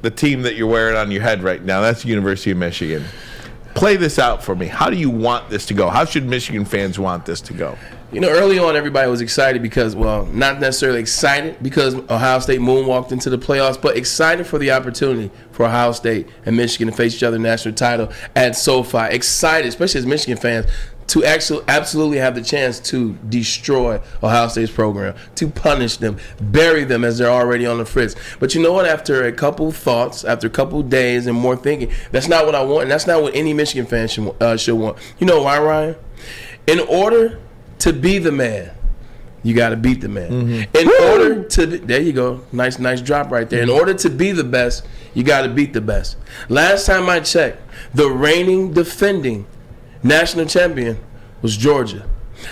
the team that you're wearing on your head right now. That's the University of Michigan. Play this out for me. How do you want this to go? How should Michigan fans want this to go? Early on, everybody was excited because, well, not necessarily excited because Ohio State moonwalked into the playoffs, but excited for the opportunity for Ohio State and Michigan to face each other in the national title at SoFi. Excited, especially as Michigan fans, to actually absolutely have the chance to destroy Ohio State's program, to punish them, bury them as they're already on the fritz. But you know what? After a couple thoughts, after a couple days and more thinking, that's not what I want, and that's not what any Michigan fan should want. You know why, Ryan? In order to be the man, you got to beat the man. Mm-hmm. In order to there you go, nice drop right there. In order to be the best, you got to beat the best. Last time I checked, the reigning defending national champion was Georgia.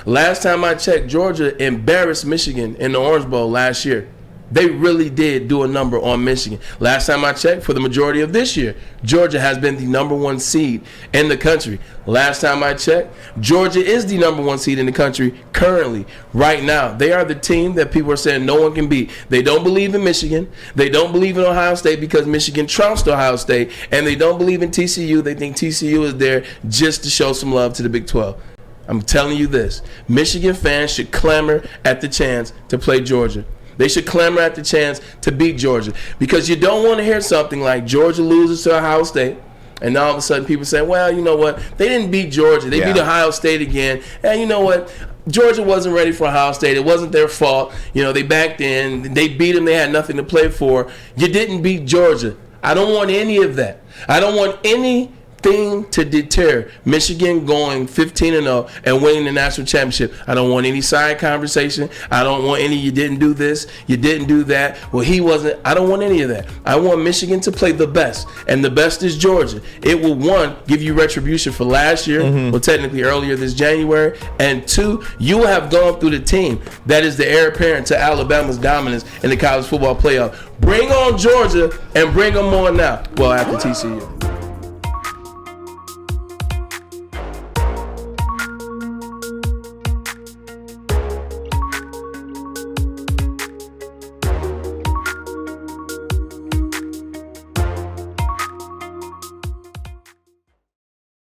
Last time I checked, Georgia embarrassed Michigan in the Orange Bowl last year. They really did do a number on Michigan. Last time I checked, for the majority of this year, Georgia has been the number 1 seed in the country. Last time I checked, Georgia is the number 1 seed in the country currently, right now. They are the team that people are saying no one can beat. They don't believe in Michigan. They don't believe in Ohio State because Michigan trounced Ohio State. And they don't believe in TCU. They think TCU is there just to show some love to the Big 12. I'm telling you this. Michigan fans should clamor at the chance to play Georgia. They should clamor at the chance to beat Georgia, because you don't want to hear something like Georgia loses to Ohio State, and all of a sudden people say, well, you know what? They didn't beat Georgia. They beat Ohio State again. And you know what? Georgia wasn't ready for Ohio State. It wasn't their fault. They backed in. They beat them. They had nothing to play for. You didn't beat Georgia. I don't want any of that. I don't want anything to deter Michigan going 15-0 and winning the national championship. I don't want any side conversation. I don't want any you didn't do this, you didn't do that. Well, he wasn't. I don't want any of that. I want Michigan to play the best, and the best is Georgia. It will, 1, give you retribution for last year, well, technically earlier this January, and 2, you will have gone through the team that is the heir apparent to Alabama's dominance in the college football playoff. Bring on Georgia and bring them on now. Well, after TCU.